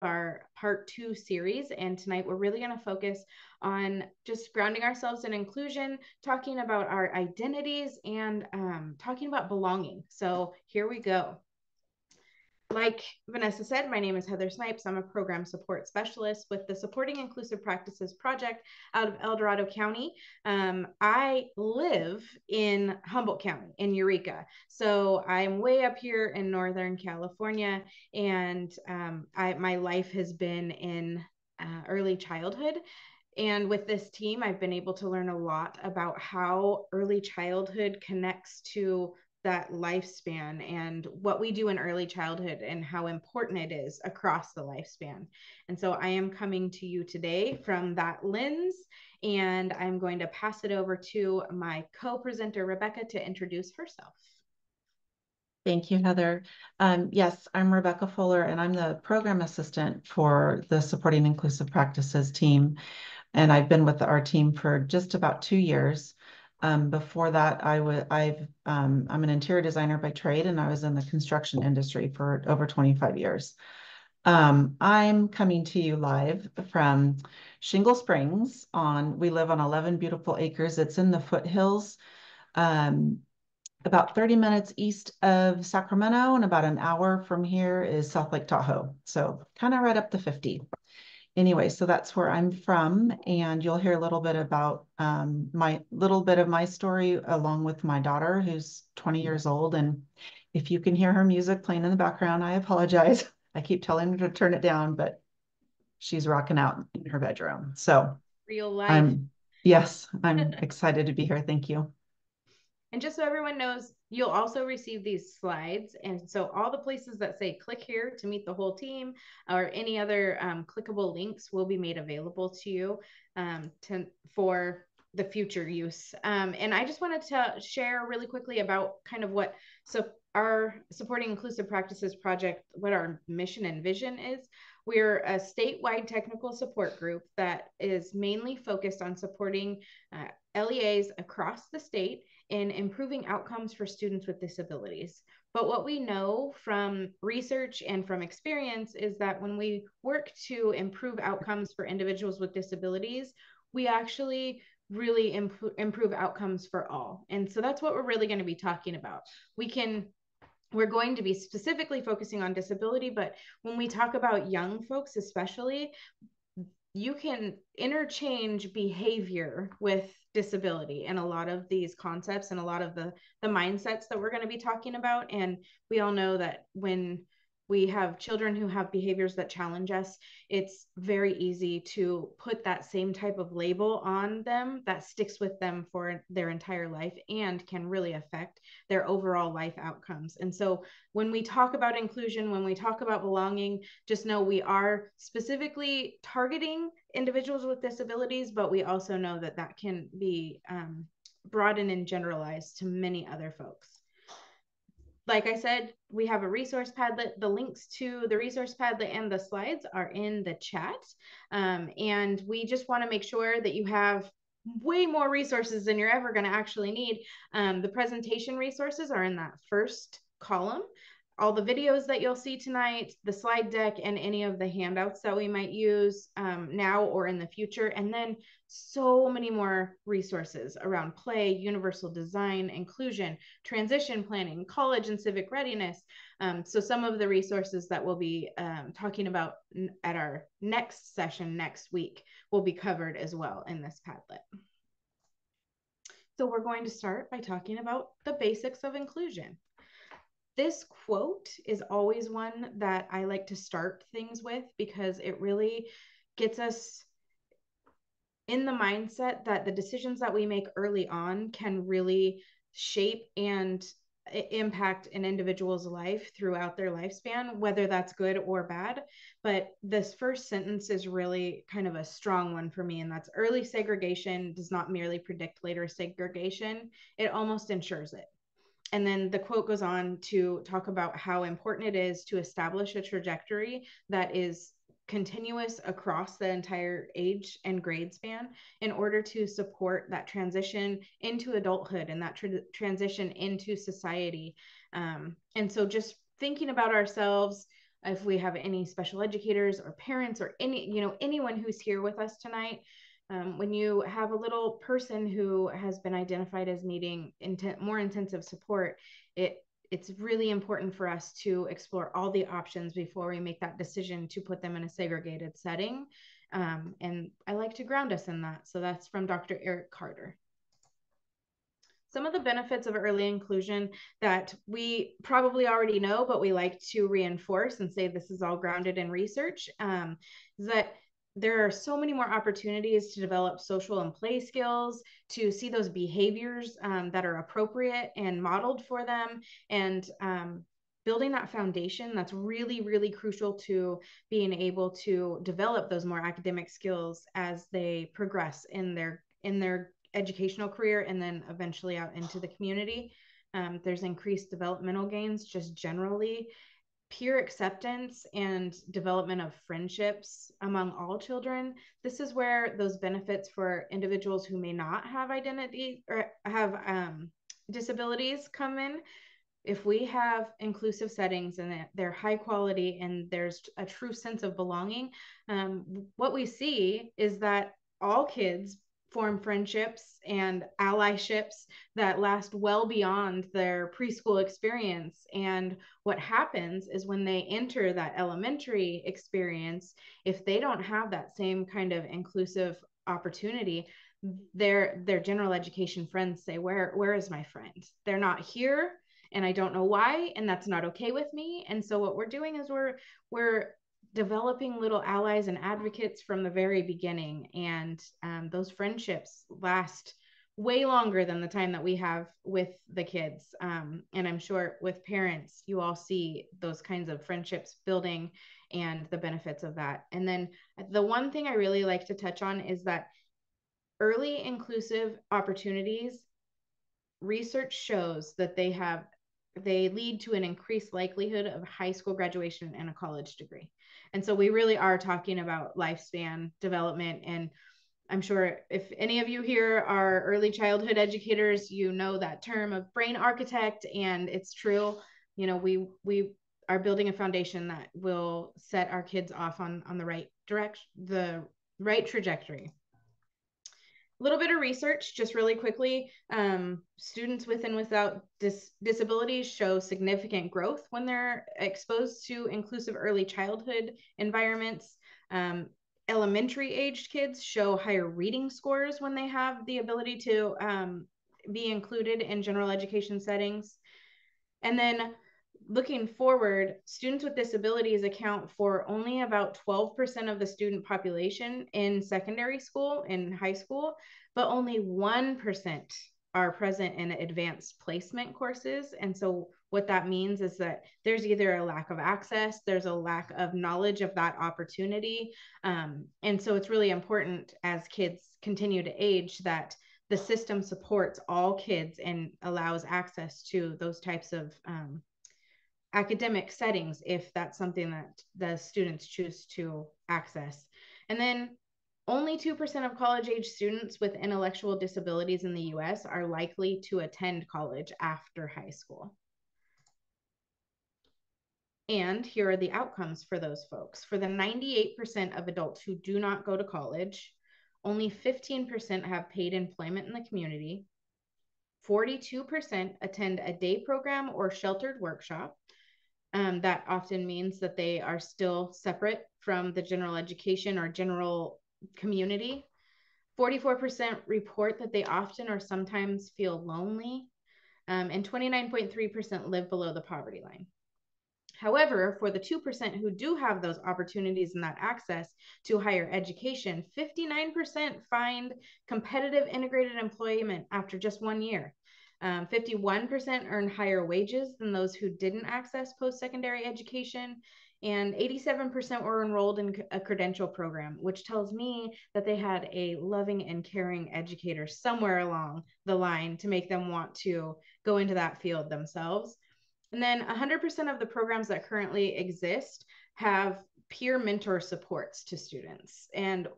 our part 2 series. And tonight we're really going to focus on just grounding ourselves in inclusion, talking about our identities, and talking about belonging. So here we go. Like Vanessa said, my name is Heather Snipes. I'm a program support specialist with the Supporting Inclusive Practices Project out of El Dorado County. I live in Humboldt County in Eureka. So I'm way up here in Northern California, and my life has been in early childhood. And with this team, I've been able to learn a lot about how early childhood connects to that lifespan and what we do in early childhood and how important it is across the lifespan. And so I am coming to you today from that lens, and I'm going to pass it over to my co-presenter, Rebecca, to introduce herself. Thank you, Heather. Yes, I'm Rebecca Fuller, and I'm the program assistant for the Supporting Inclusive Practices team. And I've been with our team for just about 2 years. Before that, I'm an interior designer by trade, and I was in the construction industry for over 25 years. I'm coming to you live from Shingle Springs. We live on 11 beautiful acres. It's in the foothills, about 30 minutes east of Sacramento, and about an hour from here is South Lake Tahoe. So kind of right up the 50. Anyway, so that's where I'm from, and you'll hear a little bit about my story along with my daughter, who's 20 years old. And if you can hear her music playing in the background, I apologize. I keep telling her to turn it down, but she's rocking out in her bedroom. So real life. Yes, I'm excited to be here. Thank you. And just so everyone knows, you'll also receive these slides. And so all the places that say click here to meet the whole team or any other clickable links will be made available to you for the future use. And I just wanted to share really quickly about kind of what our Supporting Inclusive Practices project, what our mission and vision is. We're a statewide technical support group that is mainly focused on supporting LEAs across the state in improving outcomes for students with disabilities. But what we know from research and from experience is that when we work to improve outcomes for individuals with disabilities, we actually really improve outcomes for all. And so that's what we're really going to be talking about. We're going to be specifically focusing on disability, but when we talk about young folks, especially, you can interchange behavior with disability and a lot of these concepts and a lot of the mindsets that we're going to be talking about. And we all know that when we have children who have behaviors that challenge us, it's very easy to put that same type of label on them that sticks with them for their entire life and can really affect their overall life outcomes. And so when we talk about inclusion, when we talk about belonging, just know we are specifically targeting individuals with disabilities, but we also know that that can be broadened and generalized to many other folks. Like I said, we have a resource Padlet. The links to the resource Padlet and the slides are in the chat. And we just want to make sure that you have way more resources than you're ever going to actually need. The presentation resources are in that first column. All the videos that you'll see tonight, the slide deck, and any of the handouts that we might use now or in the future. And then so many more resources around play, universal design, inclusion, transition planning, college and civic readiness. So some of the resources that we'll be talking about at our next session next week will be covered as well in this Padlet. So we're going to start by talking about the basics of inclusion. This quote is always one that I like to start things with because it really gets us in the mindset that the decisions that we make early on can really shape and impact an individual's life throughout their lifespan, whether that's good or bad. But this first sentence is really kind of a strong one for me, and that's early segregation does not merely predict later segregation, it almost ensures it. And then the quote goes on to talk about how important it is to establish a trajectory that is continuous across the entire age and grade span in order to support that transition into adulthood and that transition into society. And so just thinking about ourselves if we have any special educators or parents or anyone who's here with us tonight, when you have a little person who has been identified as needing more intensive support, it's really important for us to explore all the options before we make that decision to put them in a segregated setting. And I like to ground us in that. So that's from Dr. Eric Carter. Some of the benefits of early inclusion that we probably already know, but we like to reinforce and say this is all grounded in research, is that there are so many more opportunities to develop social and play skills, to see those behaviors that are appropriate and modeled for them, and building that foundation that's really, really crucial to being able to develop those more academic skills as they progress in their educational career and then eventually out into the community. There's increased developmental gains just generally, peer acceptance and development of friendships among all children. This is where those benefits for individuals who may not have identity or have disabilities come in. If we have inclusive settings and they're high quality and there's a true sense of belonging, what we see is that all kids form friendships and allyships that last well beyond their preschool experience. And what happens is when they enter that elementary experience, if they don't have that same kind of inclusive opportunity, their general education friends say, where is my friend? They're not here, and I don't know why, and that's not okay with me. And so what we're doing is we're developing little allies and advocates from the very beginning, and those friendships last way longer than the time that we have with the kids. And I'm sure with parents, you all see those kinds of friendships building and the benefits of that. And then the one thing I really like to touch on is that early inclusive opportunities, research shows that they lead to an increased likelihood of high school graduation and a college degree. And so we really are talking about lifespan development. And I'm sure if any of you here are early childhood educators, you know that term of brain architect, and it's true. We are building a foundation that will set our kids off on the right direction, the right trajectory. A little bit of research, just really quickly. Students with and without disabilities show significant growth when they're exposed to inclusive early childhood environments. Elementary aged kids show higher reading scores when they have the ability to be included in general education settings. And then looking forward, students with disabilities account for only about 12% of the student population in secondary school and high school, but only 1% are present in advanced placement courses. And so what that means is that there's either a lack of access, there's a lack of knowledge of that opportunity. And so it's really important as kids continue to age that the system supports all kids and allows access to those types of academic settings if that's something that the students choose to access. And then only 2% of college age students with intellectual disabilities in the US are likely to attend college after high school. And here are the outcomes for those folks. For the 98% of adults who do not go to college, only 15% have paid employment in the community. 42% attend a day program or sheltered workshop. That often means that they are still separate from the general education or general community. 44% report that they often or sometimes feel lonely, and 29.3% live below the poverty line. However, for the 2% who do have those opportunities and that access to higher education, 59% find competitive integrated employment after just 1 year. 51% earn higher wages than those who didn't access post-secondary education, and 87% were enrolled in a credential program, which tells me that they had a loving and caring educator somewhere along the line to make them want to go into that field themselves. And then 100% of the programs that currently exist have peer mentor supports to students. And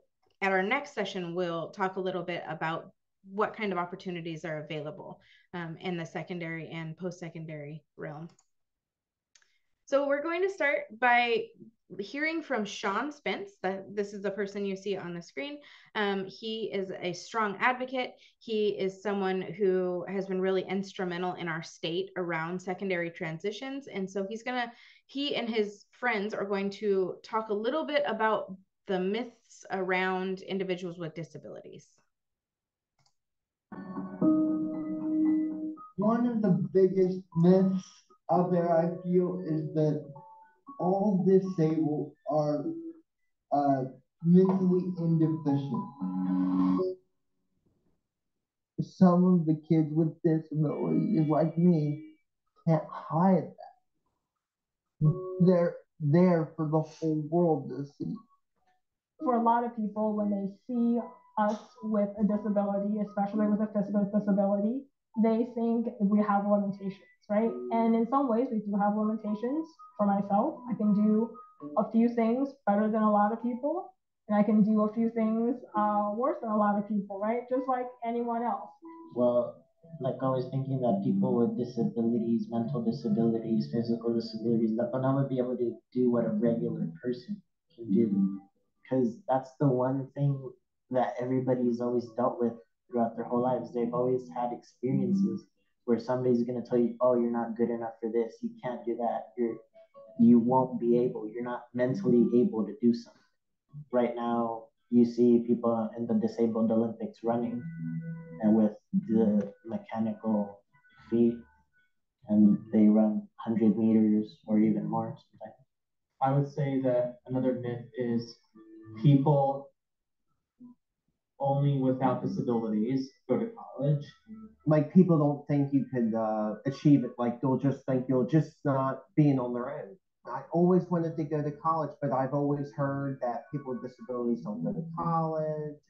at our next session, we'll talk a little bit about what kind of opportunities are available in the secondary and post-secondary realm. So we're going to start by hearing from Sean Spence. This is the person you see on the screen. He is a strong advocate. He is someone who has been really instrumental in our state around secondary transitions. And so he and his friends are going to talk a little bit about the myths around individuals with disabilities. One of the biggest myths out there, I feel, is that all disabled are mentally indeficient. Some of the kids with disabilities, like me, can't hide that. They're there for the whole world to see. For a lot of people, when they see us with a disability, especially with a physical disability, they think we have limitations, right? And in some ways, we do have limitations. For myself, I can do a few things better than a lot of people, and I can do a few things worse than a lot of people, right? Just like anyone else. Well, like I was thinking that people with disabilities, mental disabilities, physical disabilities, that they'll never be able to do what a regular person can do. Because that's the one thing that everybody's always dealt with throughout their whole lives. They've always had experiences where somebody's going to tell you, oh, you're not good enough for this, you can't do that, you won't be able, you're not mentally able to do something. Right now, you see people in the disabled Olympics running and with the mechanical feet, and they run 100 meters or even more sometimes. I would say that another myth is people only without disabilities go to college. Like, people don't think you could achieve it. Like, they'll just think you'll just not being on their own. I always wanted to go to college, but I've always heard that people with disabilities don't go to college.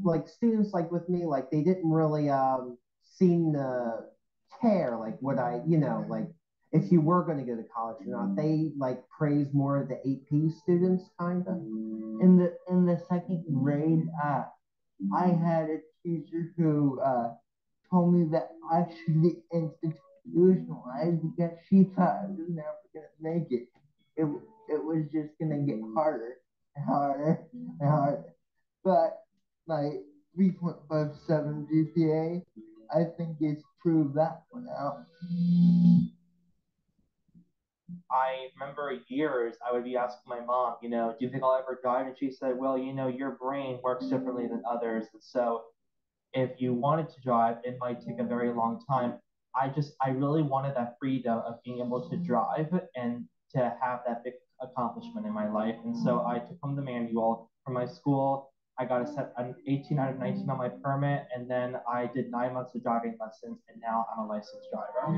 Like, students like with me, like, they didn't really seem to care, like, what like, if you were going to go to college or not. They like praise more of the AP students, kind of. In the second grade, I had a teacher who told me that I should be institutionalized because she thought I was never going to make it. It was just going to get harder and harder and harder. But my 3.57 GPA, I think it's proved that one out. I remember years I would be asking my mom, do you think I'll ever drive? And she said, well, your brain works differently than others. And so if you wanted to drive, it might take a very long time. I really wanted that freedom of being able to drive and to have that big accomplishment in my life. And so I took home the manual from my school. I got an 18 out of 19 on my permit, and then I did 9 months of driving lessons, and now I'm a licensed driver.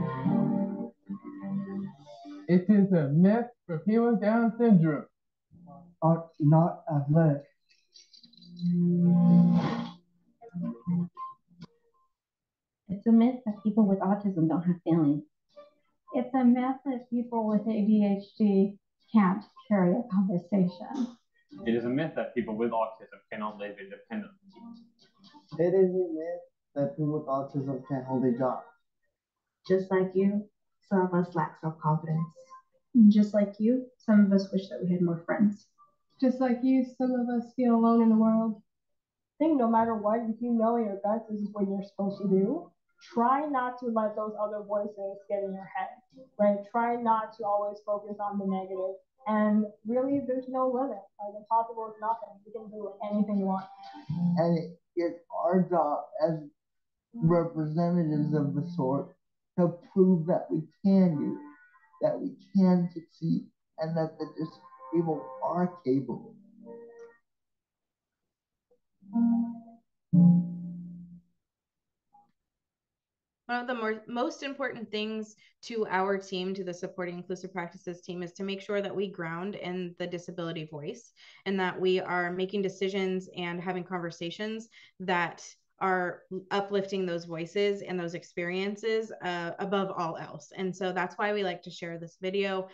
It is a myth for people with Down syndrome. Are not athletic. It's a myth that people with autism don't have feelings. It's a myth that people with ADHD can't carry a conversation. It is a myth that people with autism cannot live independently. It is a myth that people with autism can't hold a job. Just like you, some of us lack self-confidence. Just like you, some of us wish that we had more friends. Just like you, some of us feel alone in the world. I think no matter what, if you know in your gut this is what you're supposed to do, try not to let those other voices get in your head, right? Try not to always focus on the negative. And really, there's no limit. Like, impossible is nothing. You can do anything you want. And it's our job as representatives of the sort to prove that we can do it, that we can succeed, and that the disabled are capable. One of the most important things to our team, to the Supporting Inclusive Practices team, is to make sure that we ground in the disability voice and that we are making decisions and having conversations that are uplifting those voices and those experiences above all else. And so that's why we like to share this video.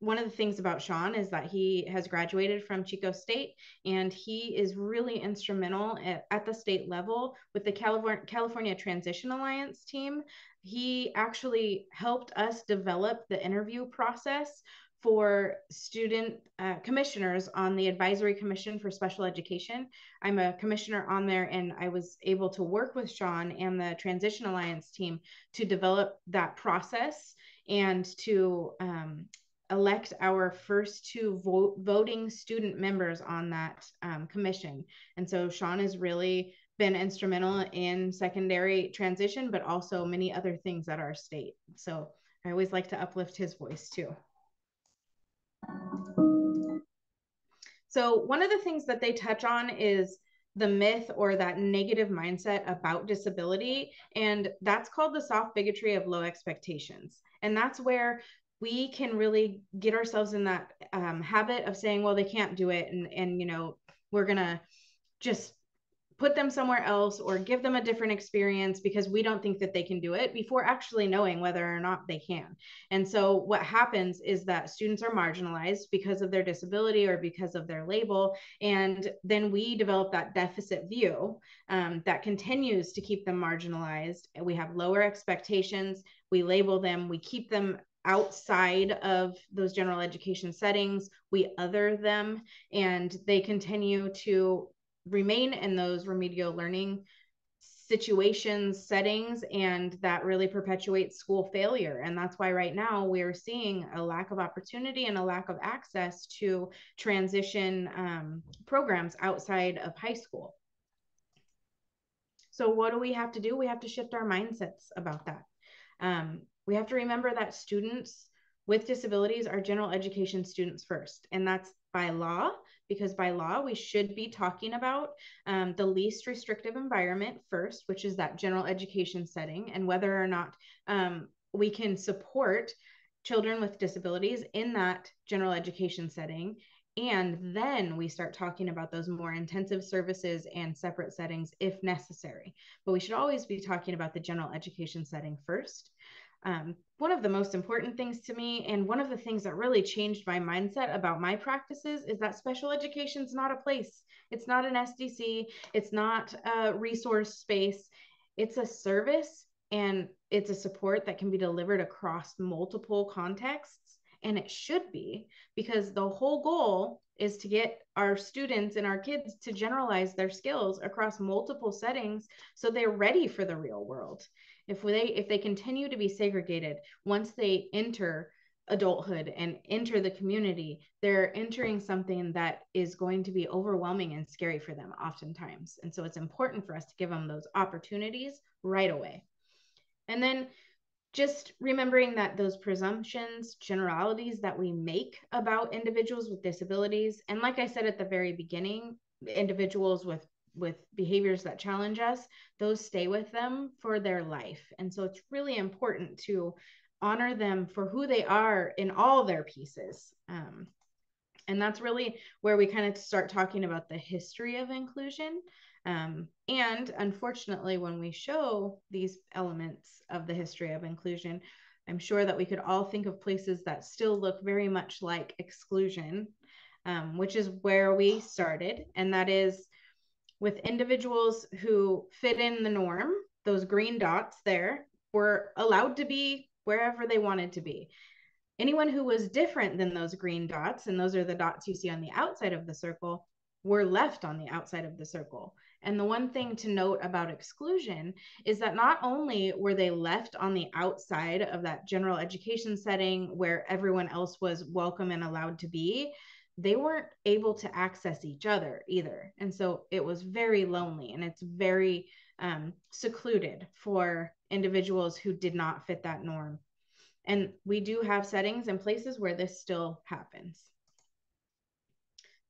One of the things about Sean is that he has graduated from Chico State, and he is really instrumental at the state level with the California Transition Alliance team. he actually helped us develop the interview process for student commissioners on the Advisory Commission for Special Education. I'm a commissioner on there, and I was able to work with Sean and the Transition Alliance team to develop that process and to elect our first two voting student members on that commission. And so Sean has really been instrumental in secondary transition, but also many other things at our state. So I always like to uplift his voice too. So one of the things that they touch on is the myth or that negative mindset about disability, and that's called the soft bigotry of low expectations. And that's where we can really get ourselves in that habit of saying, well, they can't do it, and you know, we're gonna just put them somewhere else or give them a different experience because we don't think that they can do it, before actually knowing whether or not they can. And so what happens is that students are marginalized because of their disability or because of their label. And then we develop that deficit view that continues to keep them marginalized. And we have lower expectations. We label them, we keep them outside of those general education settings, we other them, and they continue to remain in those remedial learning situations, settings, and that really perpetuates school failure. And that's why right now we're seeing a lack of opportunity and a lack of access to transition programs outside of high school. So what do we have to do? We have to shift our mindsets about that. We have to remember that students with disabilities are general education students first, and that's by law, because by law we should be talking about the least restrictive environment first, which is that general education setting, and whether or not we can support children with disabilities in that general education setting. And then we start talking about those more intensive services and separate settings if necessary. But we should always be talking about the general education setting first. One of the most important things to me, and one of the things that really changed my mindset about my practices, is that special education is not a place. It's not an SDC. It's not a resource space. It's a service, and it's a support that can be delivered across multiple contexts. And it should be, because the whole goal is to get our students and our kids to generalize their skills across multiple settings so they're ready for the real world. If they continue to be segregated, once they enter adulthood and enter the community, they're entering something that is going to be overwhelming and scary for them oftentimes. And so it's important for us to give them those opportunities right away. And then just remembering that those presumptions, generalities that we make about individuals with disabilities, and like I said at the very beginning, individuals with behaviors that challenge us, those stay with them for their life. And so it's really important to honor them for who they are in all their pieces. And that's really where we kind of start talking about the history of inclusion. And unfortunately, when we show these elements of the history of inclusion, I'm sure that we could all think of places that still look very much like exclusion, which is where we started. And that is with individuals who fit in the norm. Those green dots there were allowed to be wherever they wanted to be. Anyone who was different than those green dots, and those are the dots you see on the outside of the circle, were left on the outside of the circle. And the one thing to note about exclusion is that not only were they left on the outside of that general education setting where everyone else was welcome and allowed to be, they weren't able to access each other either. And so it was very lonely, and it's very secluded for individuals who did not fit that norm. And we do have settings and places where this still happens.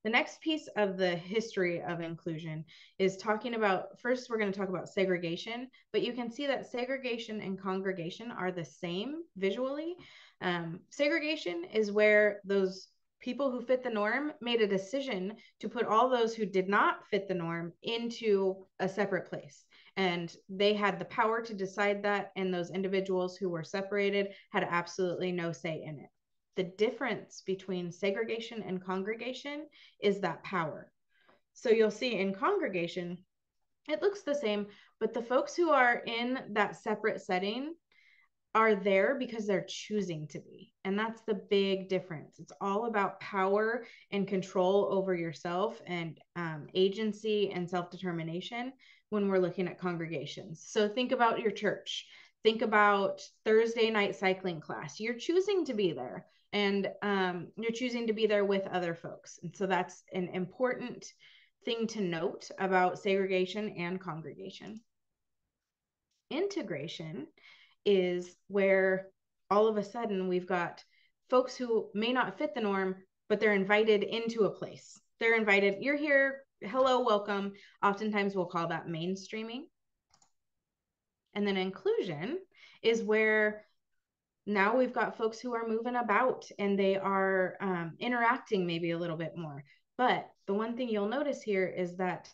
The next piece of the history of inclusion is talking about, first we're going to talk about segregation, but you can see that segregation and congregation are the same visually. Segregation is where those people who fit the norm made a decision to put all those who did not fit the norm into a separate place. And they had the power to decide that, and those individuals who were separated had absolutely no say in it. The difference between segregation and congregation is that power. So you'll see in congregation, it looks the same, but the folks who are in that separate setting, are there because they're choosing to be. And that's the big difference. It's all about power and control over yourself and agency and self-determination when we're looking at congregations. So think about your church. Think about Thursday night cycling class. You're choosing to be there, and you're choosing to be there with other folks. And so that's an important thing to note about segregation and congregation. Integration is where all of a sudden we've got folks who may not fit the norm, but they're invited into a place. They're invited, you're here, hello, welcome. Oftentimes we'll call that mainstreaming. And then inclusion is where now we've got folks who are moving about and they are interacting maybe a little bit more. But the one thing you'll notice here is that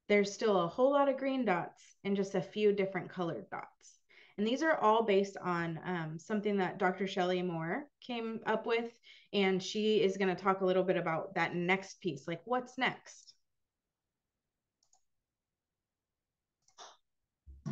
there's still a whole lot of green dots and just a few different colored dots. And these are all based on something that Dr. Shelley Moore came up with. And she is going to talk a little bit about that next piece, like what's next?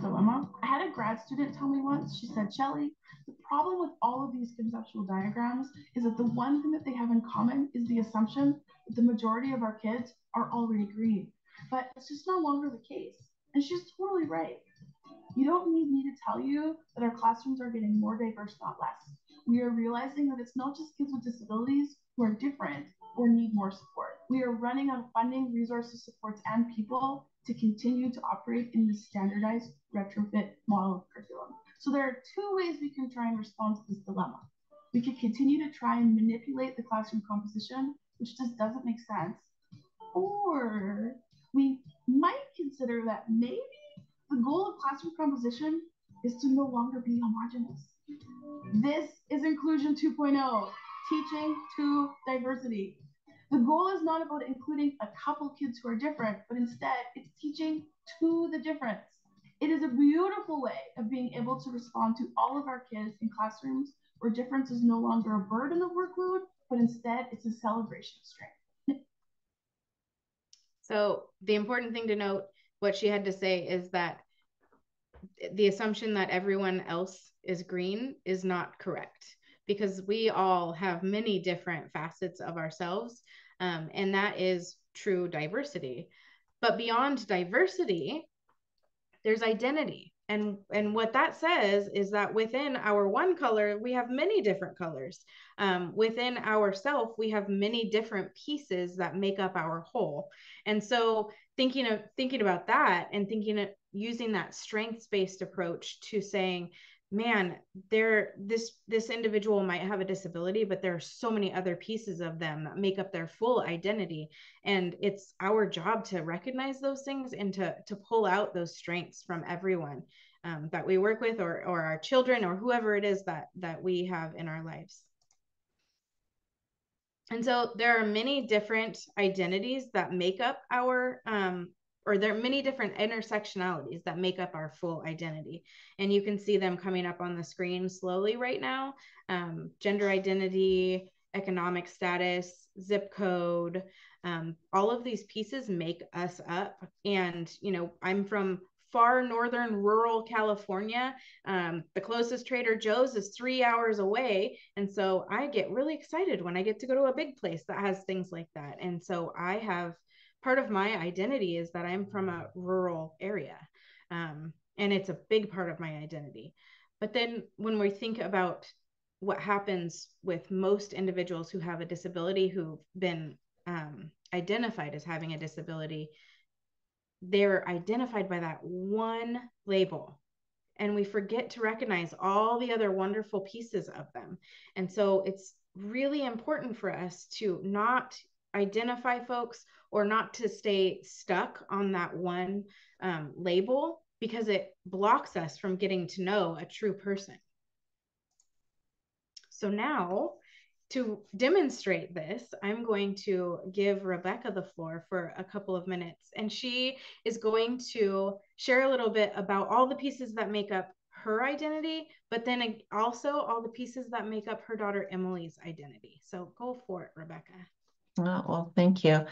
Dilemma. I had a grad student tell me once, she said, Shelley, the problem with all of these conceptual diagrams is that the one thing that they have in common is the assumption that the majority of our kids are already green. But it's just no longer the case. And she's totally right. You don't need me to tell you that our classrooms are getting more diverse, not less. We are realizing that it's not just kids with disabilities who are different or need more support. We are running out of funding, resources, supports, and people to continue to operate in this standardized retrofit model of curriculum. So there are two ways we can try and respond to this dilemma. We could continue to try and manipulate the classroom composition, which just doesn't make sense. Or we might consider that maybe the goal of classroom composition is to no longer be homogenous. This is inclusion 2.0, teaching to diversity. The goal is not about including a couple kids who are different, but instead it's teaching to the difference. It is a beautiful way of being able to respond to all of our kids in classrooms where difference is no longer a burden of workload, but instead it's a celebration of strength. So the important thing to note, what she had to say is that the assumption that everyone else is green is not correct, because we all have many different facets of ourselves, and that is true diversity. But beyond diversity, there's identity. And what that says is that within our one color, we have many different colors. Within ourself, we have many different pieces that make up our whole. And so thinking about that and using that strengths-based approach to saying, man, this individual might have a disability, but there are so many other pieces of them that make up their full identity. And it's our job to recognize those things and to pull out those strengths from everyone that we work with, or our children, or whoever it is that we have in our lives. And so there are many different identities that make up our or there are many different intersectionalities that make up our full identity. And you can see them coming up on the screen slowly right now. Gender identity, economic status, zip code, all of these pieces make us up. And, I'm from far northern rural California. The closest Trader Joe's is 3 hours away. And so I get really excited when I get to go to a big place that has things like that. And so part of my identity is that I'm from a rural area. And it's a big part of my identity. But then when we think about what happens with most individuals who have a disability, who've been identified as having a disability, they're identified by that one label. And we forget to recognize all the other wonderful pieces of them. And so it's really important for us to not identify folks, or not to stay stuck on that one label, because it blocks us from getting to know a true person. So now, to demonstrate this, I'm going to give Rebecca the floor for a couple of minutes, and she is going to share a little bit about all the pieces that make up her identity, but then also all the pieces that make up her daughter Emily's identity. So go for it, Rebecca. Well, thank you.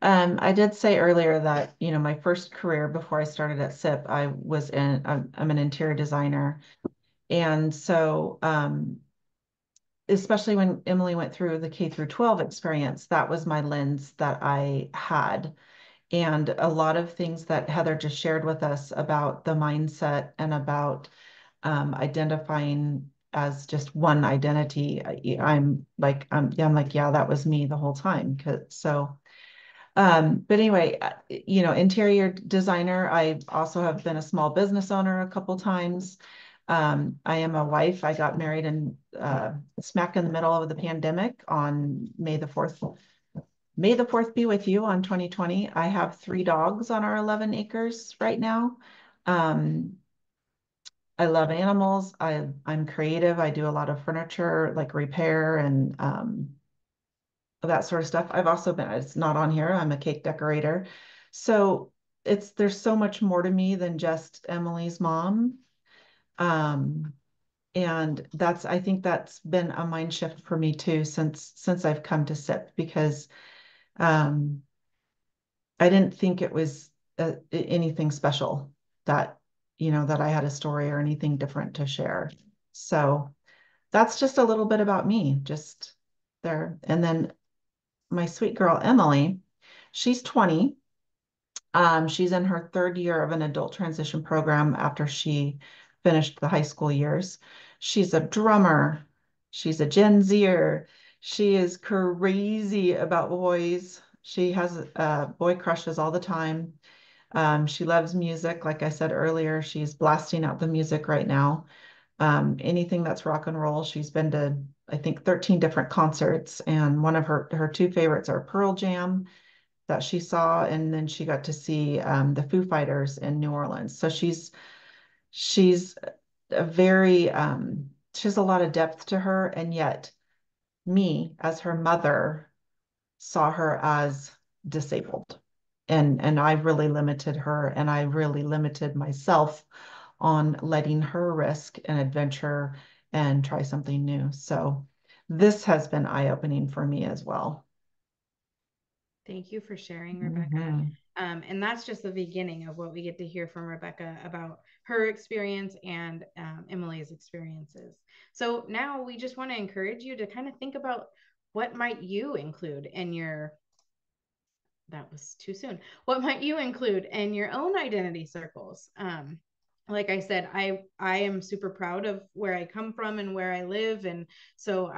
I did say earlier that, my first career before I started at SIP, I'm an interior designer. And so, especially when Emily went through the K through 12 experience, that was my lens that I had. And a lot of things that Heather just shared with us about the mindset and about identifying as just one identity. I'm like, yeah, that was me the whole time. But anyway, interior designer. I also have been a small business owner a couple times. I am a wife. I got married in smack in the middle of the pandemic on May the 4th. May the 4th be with you on 2020. I have 3 dogs on our 11 acres right now. I love animals. I'm creative. I do a lot of furniture, like repair and that sort of stuff. I've also been, it's not on here, I'm a cake decorator. So there's so much more to me than just Emily's mom. And I think that's been a mind shift for me too, since I've come to SIP, because I didn't think it was anything special that, that I had a story or anything different to share. So that's just a little bit about me, just there. And then my sweet girl, Emily, she's 20. She's in her 3rd year of an adult transition program after she finished the high school years. She's a drummer. She's a Gen Zer. She is crazy about boys. She has boy crushes all the time. She loves music. Like I said earlier, she's blasting out the music right now. Anything that's rock and roll. She's been to, I think, 13 different concerts, and one of her 2 favorites are Pearl Jam that she saw, and then she got to see the Foo Fighters in New Orleans. So she's a very she has a lot of depth to her, and yet me as her mother saw her as disabled, and I really limited her, and I really limited myself on letting her risk an adventure and try something new. So this has been eye-opening for me as well. Thank you for sharing, Rebecca. And that's just the beginning of what we get to hear from Rebecca about her experience and Emily's experiences. So now we just want to encourage you to kind of think about what might you include in your, that was too soon. What might you include in your own identity circles? Like I said, I am super proud of where I come from and where I live. And so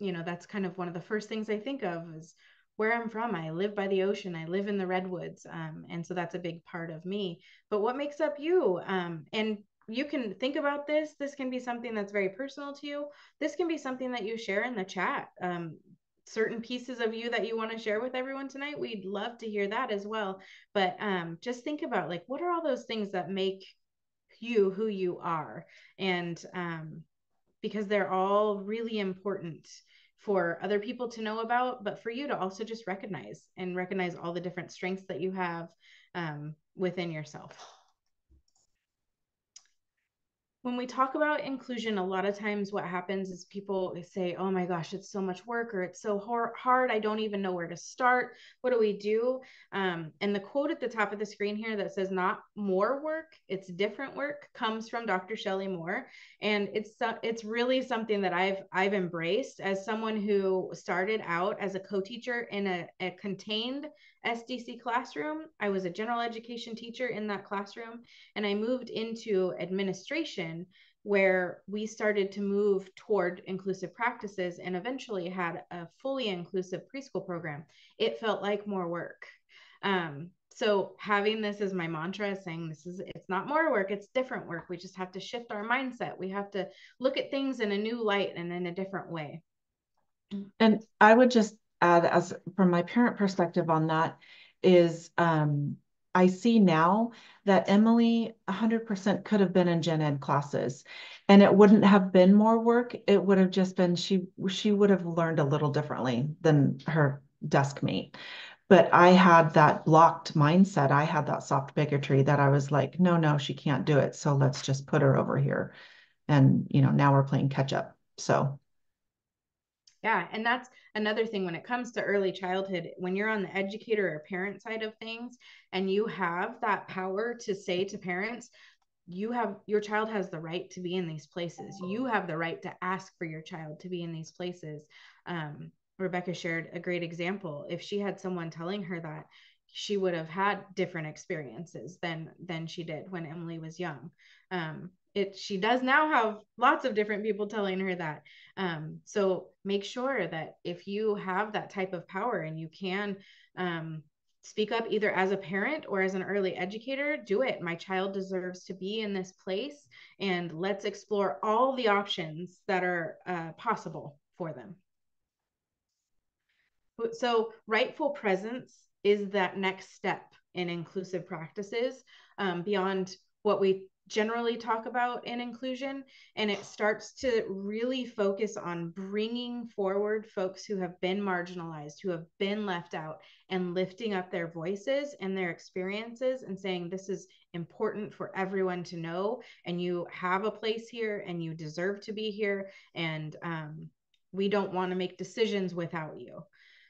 that's kind of one of the first things I think of is where I'm from. I live by the ocean. I live in the redwoods. And so that's a big part of me. But what makes up you? And you can think about this. This can be something that's very personal to you. This can be something that you share in the chat. Certain pieces of you that you want to share with everyone tonight, we'd love to hear that as well. But just think about, like, what are all those things that make you who you are? And because they're all really important for other people to know about, but for you to also just recognize all the different strengths that you have within yourself. When we talk about inclusion, a lot of times what happens is people say, oh my gosh, it's so much work, or it's so hard. I don't even know where to start. What do we do? And the quote at the top of the screen here that says not more work, it's different work, comes from Dr. Shelley Moore. And it's really something that I've embraced as someone who started out as a co-teacher in a contained SDC classroom. I was a general education teacher in that classroom, and I moved into administration where we started to move toward inclusive practices and eventually had a fully inclusive preschool program. It felt like more work. So having this as my mantra, saying it's not more work, it's different work. We just have to shift our mindset. We have to look at things in a new light and in a different way. And I would just add, as from my parent perspective on that, is I see now that Emily 100% could have been in gen ed classes, and it wouldn't have been more work. It would have just been, she would have learned a little differently than her desk mate. But I had that blocked mindset. I had that soft bigotry that I was like, no, she can't do it. So let's just put her over here. And, now we're playing catch up. So. Yeah, and that's another thing when it comes to early childhood, when you're on the educator or parent side of things, and you have that power to say to parents, your child has the right to be in these places. You have the right to ask for your child to be in these places. Rebecca shared a great example. If she had someone telling her that, she would have had different experiences than she did when Emily was young. She does now have lots of different people telling her that. So make sure that if you have that type of power and you can speak up either as a parent or as an early educator, do it. My child deserves to be in this place, and let's explore all the options that are possible for them. So rightful presence is that next step in inclusive practices, beyond what we generally talk about in inclusion. And it starts to really focus on bringing forward folks who have been marginalized, who have been left out, and lifting up their voices and their experiences and saying, this is important for everyone to know, and you have a place here and you deserve to be here. And we don't want to make decisions without you.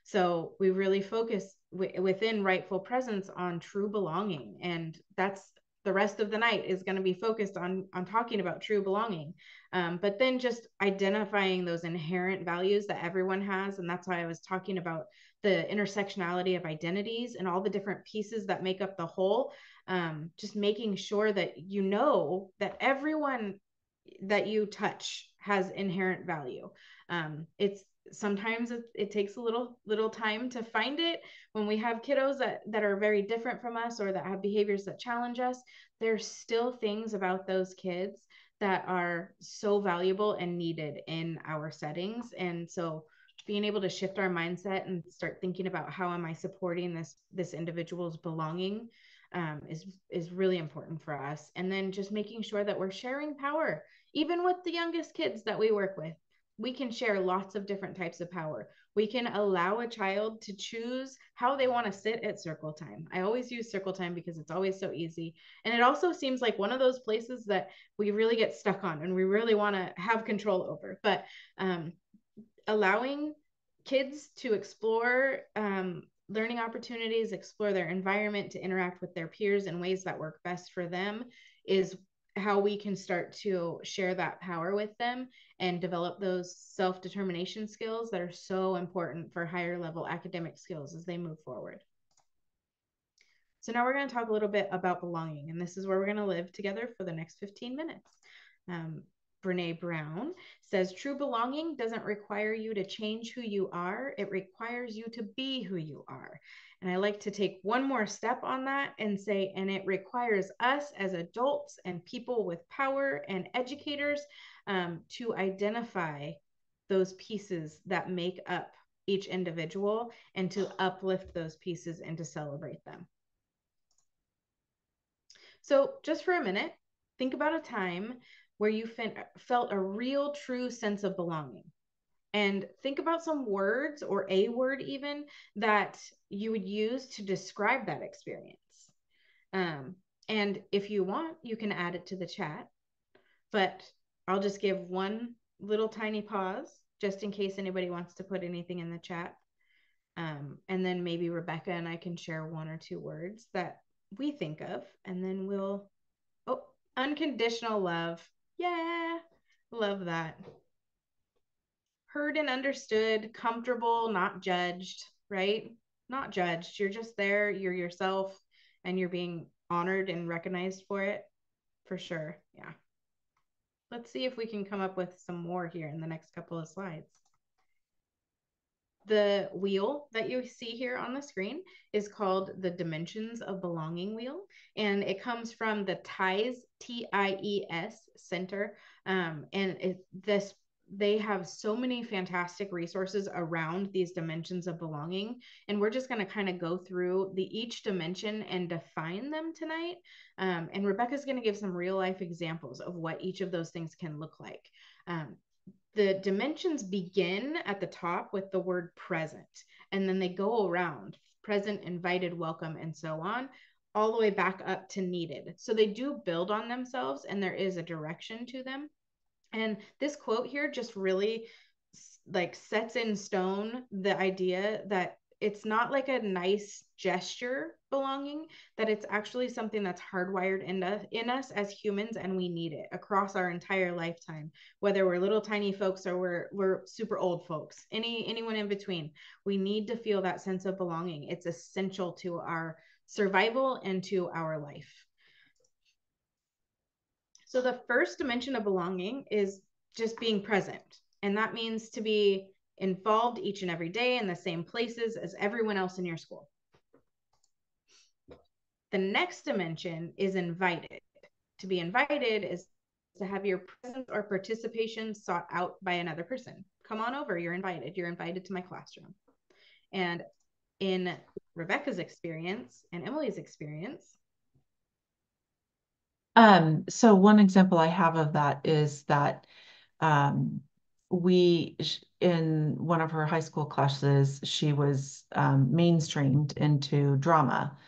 So we really focus within rightful presence on true belonging. And that's the rest of the night is going to be focused on talking about true belonging. But then just identifying those inherent values that everyone has. And that's why I was talking about the intersectionality of identities and all the different pieces that make up the whole. Just making sure that you know that everyone that you touch has inherent value. Sometimes it takes a little time to find it. When we have kiddos that are very different from us or that have behaviors that challenge us, there's still things about those kids that are so valuable and needed in our settings. And so being able to shift our mindset and start thinking about how am I supporting this individual's belonging is really important for us. And then just making sure that we're sharing power, even with the youngest kids that we work with. We can share lots of different types of power. We can allow a child to choose how they want to sit at circle time. I always use circle time because it's always so easy. And it also seems like one of those places that we really get stuck on and we really want to have control over. But allowing kids to explore learning opportunities, explore their environment, to interact with their peers in ways that work best for them is how we can start to share that power with them and develop those self-determination skills that are so important for higher level academic skills as they move forward. So now we're going to talk a little bit about belonging, and this is where we're going to live together for the next 15 minutes. Brene Brown says, true belonging doesn't require you to change who you are. It requires you to be who you are. And I like to take one more step on that and say, and it requires us as adults and people with power and educators to identify those pieces that make up each individual and to uplift those pieces and to celebrate them. So just for a minute, think about a time where you felt a real, true sense of belonging. And think about some words, or a word even, that you would use to describe that experience. And if you want, you can add it to the chat. But I'll just give one little tiny pause, just in case anybody wants to put anything in the chat. And then maybe Rebecca and I can share one or two words that we think of, and then we'll, unconditional love. Yeah, love that. Heard and understood, comfortable, not judged, right? Not judged. You're just there, you're yourself, and you're being honored and recognized for it, for sure. Yeah. Let's see if we can come up with some more here in the next couple of slides. The wheel that you see here on the screen is called the Dimensions of Belonging wheel, and it comes from the TIES, TIES Center, and they have so many fantastic resources around these dimensions of belonging, and we're just going to kind of go through each dimension and define them tonight, and Rebecca's going to give some real life examples of what each of those things can look like. The dimensions begin at the top with the word present, and then they go around present, invited, welcome, and so on, all the way back up to needed. So they do build on themselves, and there is a direction to them. And this quote here just really sets in stone the idea that it's not like a nice gesture belonging, that it's actually something that's hardwired in us as humans, and we need it across our entire lifetime, whether we're little tiny folks or we're super old folks, anyone in between. We need to feel that sense of belonging. It's essential to our survival and to our life. So the first dimension of belonging is just being present. And that means to be involved each and every day in the same places as everyone else in your school. The next dimension is invited. To be invited is to have your presence or participation sought out by another person. Come on over, you're invited. You're invited to my classroom. And in Rebecca's experience and Emily's experience, so one example I have of that is that in one of her high school classes, she was mainstreamed into drama.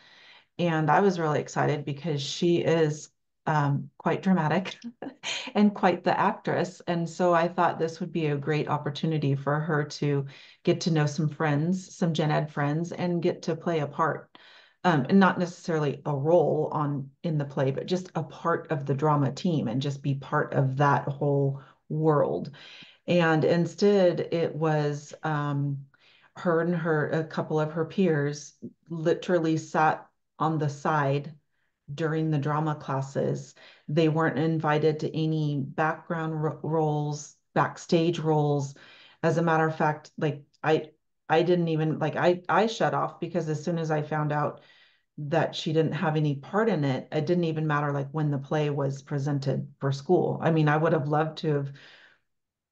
And I was really excited because she is quite dramatic and quite the actress. And so I thought this would be a great opportunity for her to get to know some friends, some gen ed friends, and get to play a part. And not necessarily a role in the play, but just a part of the drama team and just be part of that whole world. And instead, it was her and a couple of her peers literally sat on the side during the drama classes. They weren't invited to any background roles, backstage roles. As a matter of fact, like I didn't even like I shut off because as soon as I found out that she didn't have any part in it, it didn't even matter like when the play was presented for school. I mean, I would have loved to have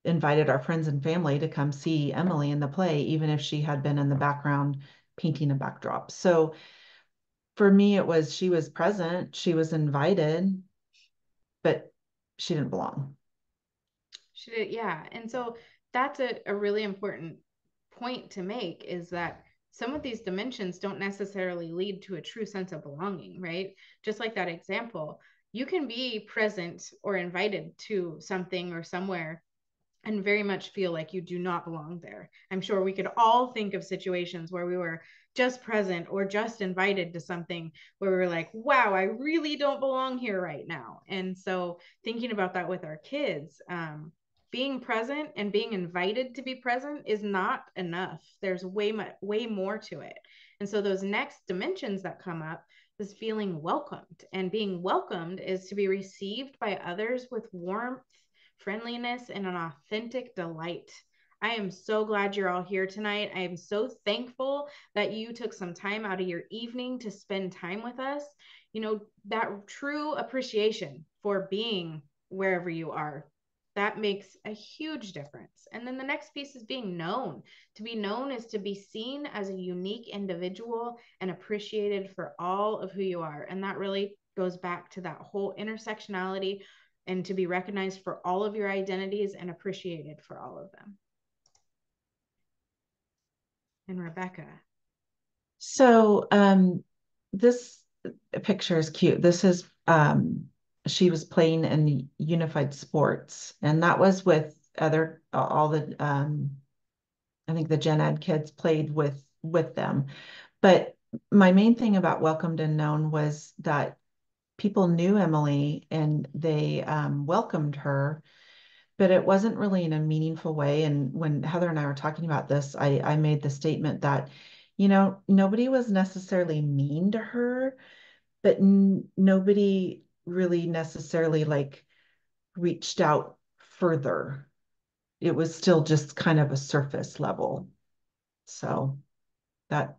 invited our friends and family to come see Emily in the play, even if she had been in the background painting a backdrop. So for me, it was she was present, she was invited, but she didn't belong. She did, yeah. And so that's a really important point to make, is that some of these dimensions don't necessarily lead to a true sense of belonging, right? Just like that example, you can be present or invited to something or somewhere and very much feel like you do not belong there. I'm sure we could all think of situations where we were just present or just invited to something where we were like, wow, I really don't belong here right now. And so thinking about that with our kids, being present and being invited to be present is not enough. There's way more to it. And so those next dimensions that come up is feeling welcomed. And being welcomed is to be received by others with warmth, friendliness, and an authentic delight. I am so glad you're all here tonight. I am so thankful that you took some time out of your evening to spend time with us. You know, that true appreciation for being wherever you are, that makes a huge difference. And then the next piece is being known. To be known is to be seen as a unique individual and appreciated for all of who you are. And that really goes back to that whole intersectionality, and to be recognized for all of your identities and appreciated for all of them. And Rebecca. So this picture is cute. This is she was playing in unified sports, and that was with all the I think the gen ed kids played with them. But my main thing about welcomed and known was that people knew Emily and they welcomed her, but it wasn't really in a meaningful way. And when Heather and I were talking about this, I made the statement that, you know, nobody was necessarily mean to her, but nobody really necessarily like reached out further. It was still just kind of a surface level. So that.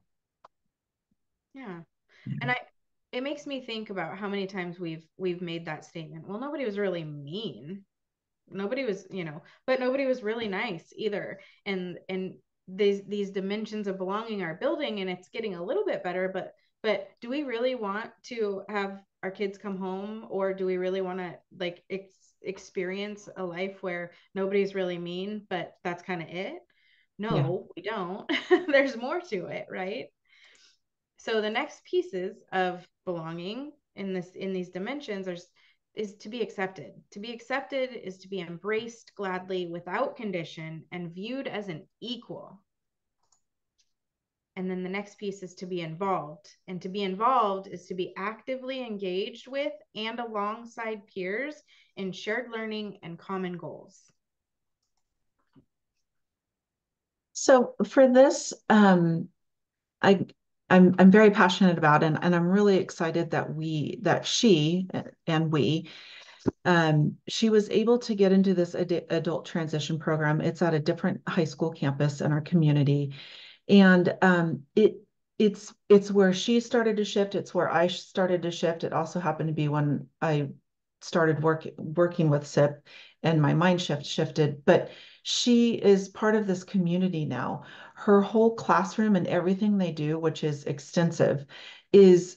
Yeah. And it makes me think about how many times we've made that statement. Well, nobody was really mean. Nobody was, but nobody was really nice either. And these dimensions of belonging are building, and it's getting a little bit better, but do we really want to have our kids come home, or do we really want to like experience a life where nobody's really mean, but that's kind of it? No, we don't. There's more to it, right? So the next pieces of belonging in these dimensions is to be accepted. To be accepted is to be embraced gladly without condition and viewed as an equal. And then the next piece is to be involved. And to be involved is to be actively engaged with and alongside peers in shared learning and common goals. So for this, I I'm very passionate about it, and I'm really excited that she and we she was able to get into this adult transition program. It's at a different high school campus in our community, and it's where she started to shift. It's where I started to shift. It also happened to be when I started working with SIP, and my mind shifted. But she is part of this community now. Her whole classroom and everything they do, which is extensive, is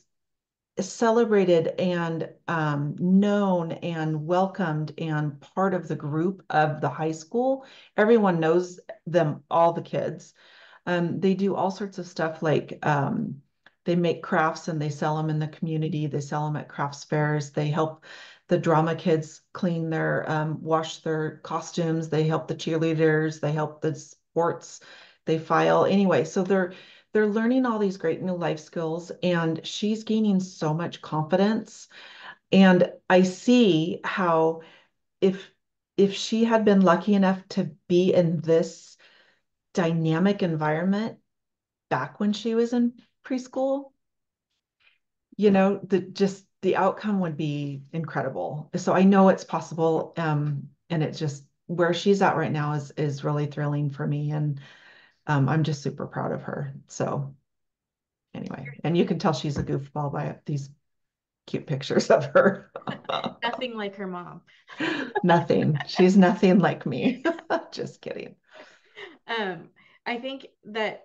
celebrated and known and welcomed and part of the group of the high school. Everyone knows them, all the kids. They do all sorts of stuff like they make crafts and they sell them in the community. They sell them at crafts fairs. They help the drama kids clean their, wash their costumes. They help the cheerleaders. They help the sports. They file. Anyway, so they're learning all these great new life skills, and she's gaining so much confidence. And I see how if if she had been lucky enough to be in this dynamic environment back when she was in preschool, the outcome would be incredible. So I know it's possible. And it's just where she's at right now is really thrilling for me. And I'm just super proud of her. So anyway, and you can tell she's a goofball by these cute pictures of her. Nothing like her mom. Nothing. She's nothing like me. Just kidding. I think that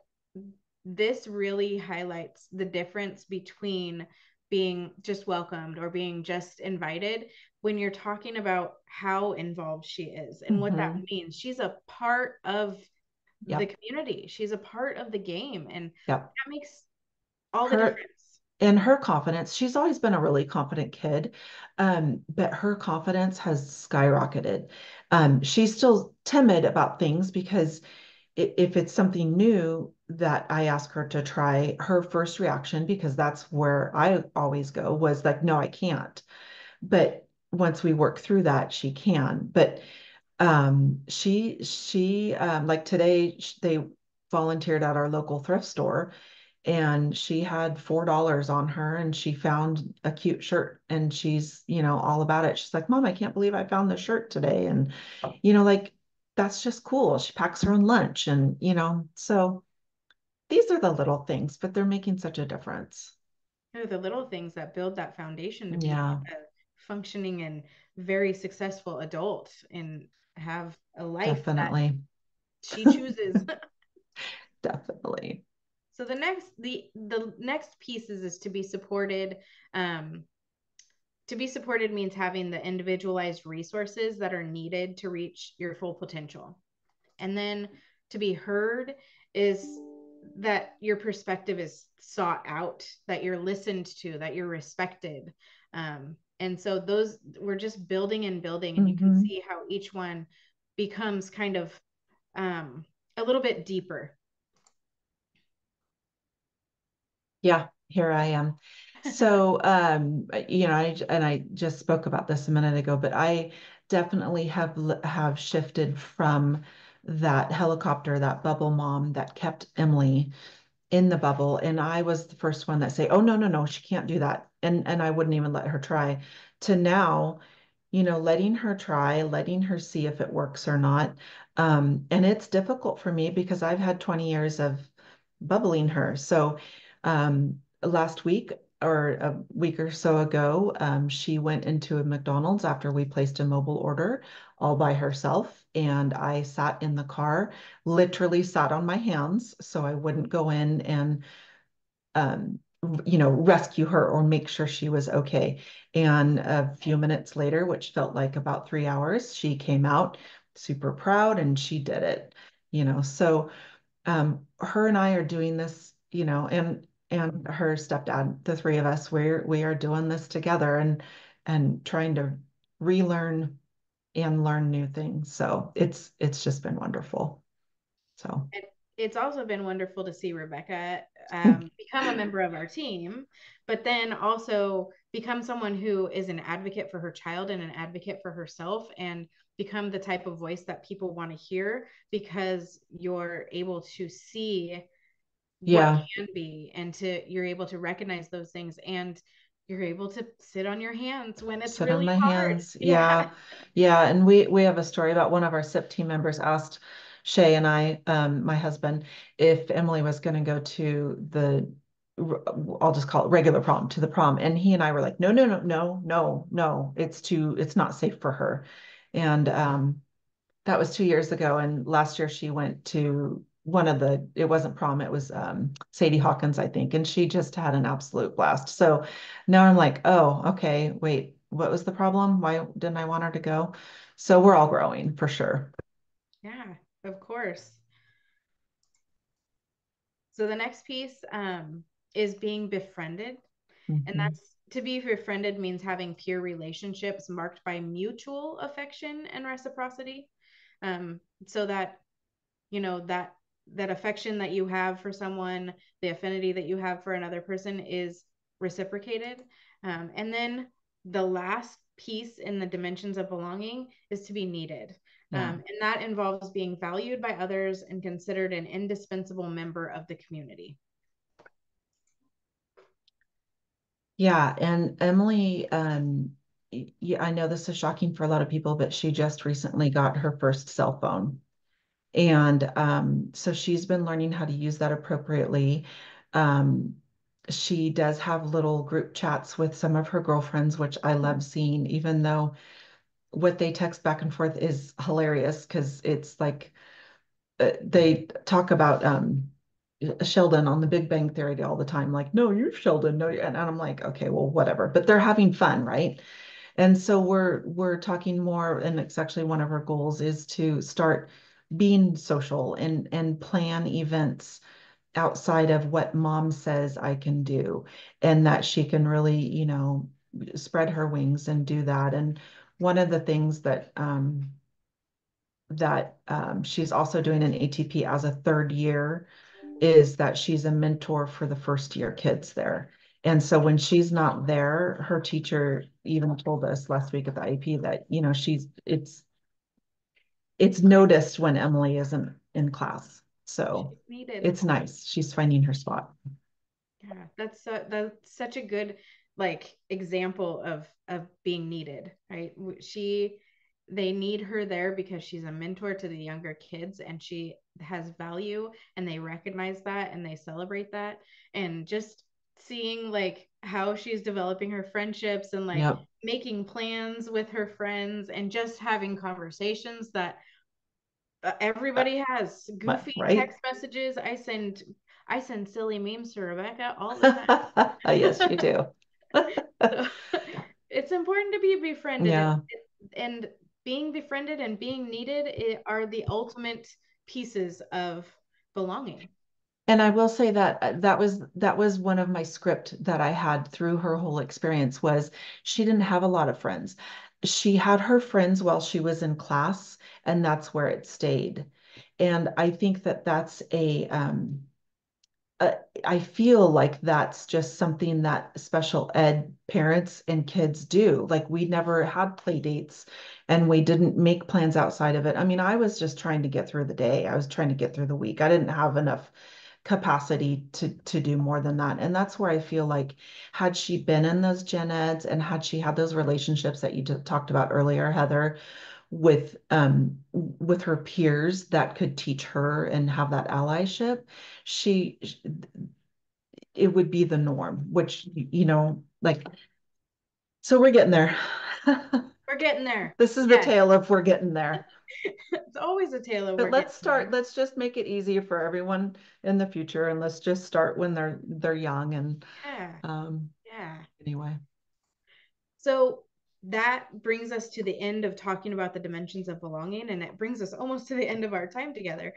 this really highlights the difference between being just welcomed or being just invited when you're talking about how involved she is and what that means. She's a part of the community. She's a part of the game, and that makes all the difference. And her confidence, she's always been a really confident kid, but her confidence has skyrocketed. She's still timid about things because if it's something new that I ask her to try, her first reaction, because that's where I always go, was like, no, I can't. But once we work through that, she can. But she like today, they volunteered at our local thrift store, and she had $4 on her, and she found a cute shirt, and she's, all about it. She's like, Mom, I can't believe I found this shirt today. And, like, that's just cool. She packs her own lunch, and, so these are the little things, but they're making such a difference. They're the little things that build that foundation to be Yeah. a functioning and very successful adult and have a life Definitely. that she chooses. Definitely. So the next pieces is to be supported. To be supported means having the individualized resources that are needed to reach your full potential. And then to be heard is that your perspective is sought out, that you're listened to, that you're respected. And so those, we're just building and building, and you can see how each one becomes kind of a little bit deeper. Yeah, here I am. So, I just spoke about this a minute ago, but I definitely have shifted from that helicopter, that bubble mom that kept Emily in the bubble. And I was the first one that say, oh, no, no, no, she can't do that. And I wouldn't even let her try, to now, letting her try, letting her see if it works or not. And it's difficult for me because I've had 20 years of bubbling her. So last week or a week or so ago, she went into a McDonald's after we placed a mobile order all by herself. And I sat in the car, literally sat on my hands so I wouldn't go in and rescue her or make sure she was okay. And a few minutes later, which felt like about 3 hours, she came out super proud and she did it. So her and I are doing this, and her stepdad, the three of us, we are doing this together and trying to relearn and learn new things. So it's just been wonderful. So it's also been wonderful to see Rebecca become a member of our team, but then also become someone who is an advocate for her child and an advocate for herself, and become the type of voice that people want to hear, because you're able to see what can be, and you're able to recognize those things, and you're able to sit on your hands when it's Sit really on my hard. hands. Yeah. And we have a story about one of our SIP team members asked Shay and I, my husband, if Emily was going to go to the, I'll just call it regular prom, to the prom. And he and I were like, no, no, no, no, no, no, it's not safe for her. And that was 2 years ago. And last year she went to it wasn't prom, it was Sadie Hawkins, I think. And she just had an absolute blast. So now I'm like, oh, okay, wait, what was the problem? Why didn't I want her to go? So we're all growing for sure. Yeah, of course. So the next piece is being befriended. And that's, to be befriended means having peer relationships marked by mutual affection and reciprocity. So that, that affection that you have for someone, the affinity that you have for another person is reciprocated. And then the last piece in the dimensions of belonging is to be needed. And that involves being valued by others and considered an indispensable member of the community. Yeah, and Emily, yeah, I know this is shocking for a lot of people, but she just recently got her first cell phone. And so she's been learning how to use that appropriately. She does have little group chats with some of her girlfriends, which I love seeing, even though what they text back and forth is hilarious, because it's like they talk about Sheldon on the Big Bang Theory all the time, like, no, you're Sheldon, no, and I'm like, okay, well, whatever, but they're having fun, right? And so we're talking more, and it's actually one of our goals is to start being social and plan events outside of what mom says I can do, and that she can really, spread her wings and do that. And one of the things that she's also doing in ATP as a third year is that she's a mentor for the first year kids there. And so when she's not there, her teacher even told us last week at the IEP that, it's noticed when Emily isn't in class. So it's nice. She's finding her spot. Yeah, that's such a good example of being needed, right? They need her there because she's a mentor to the younger kids, and she has value, and they recognize that and they celebrate that. And just seeing how she's developing her friendships and making plans with her friends, and just having conversations that everybody has, goofy text messages. I send silly memes to Rebecca all the time. Yes, you do. So, it's important to be befriended. Yeah. And being befriended and being needed are the ultimate pieces of belonging. And I will say that that was one of my script that I had through her whole experience was she didn't have a lot of friends. She had her friends while she was in class, and that's where it stayed. And I think that that's I feel like that's just something that special ed parents and kids do. Like we never had play dates and we didn't make plans outside of it. I mean, I was just trying to get through the day. I was trying to get through the week. I didn't have enough capacity to do more than that. And that's where I feel like had she been in those gen eds and had she had those relationships that you talked about earlier, Heather, with her peers that could teach her and have that allyship, it would be the norm, which, so we're getting there. We're getting there. This is the tale of we're getting there. It's always a tale of But let's just make it easier for everyone in the future, and let's just start when they're young. And anyway. So that brings us to the end of talking about the dimensions of belonging, and it brings us almost to the end of our time together.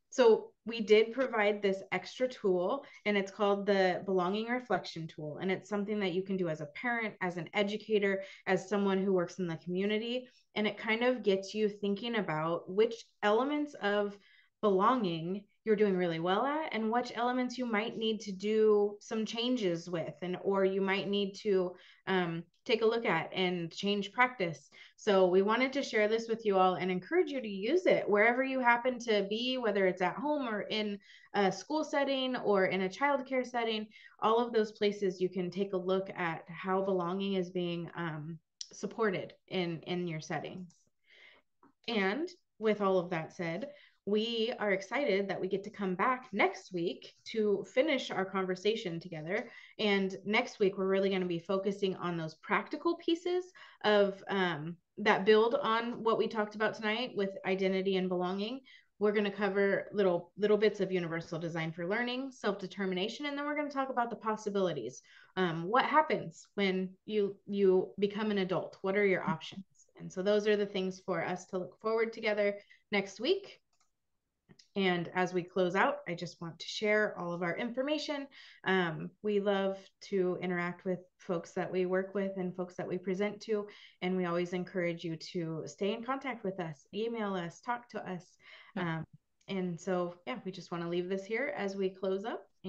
So we did provide this extra tool, and it's called the belonging reflection tool. And it's something that you can do as a parent, as an educator, as someone who works in the community. And it kind of gets you thinking about which elements of belonging you're doing really well at, and which elements you might need to do some changes with, and or you might need to take a look at and change practice. So we wanted to share this with you all and encourage you to use it wherever you happen to be, whether it's at home or in a school setting or in a childcare setting. All of those places you can take a look at how belonging is being supported in your settings. And with all of that said, we are excited that we get to come back next week to finish our conversation together. And next week, we're really going to be focusing on those practical pieces of that build on what we talked about tonight with identity and belonging. We're going to cover little bits of universal design for learning, self-determination, and then we're going to talk about the possibilities. What happens when you become an adult? What are your options? And so those are the things for us to look forward together next week. And as we close out, I just want to share all of our information. We love to interact with folks that we work with and folks that we present to. And we always encourage you to stay in contact with us, email us, talk to us. And so, yeah, we just want to leave this here as we close up.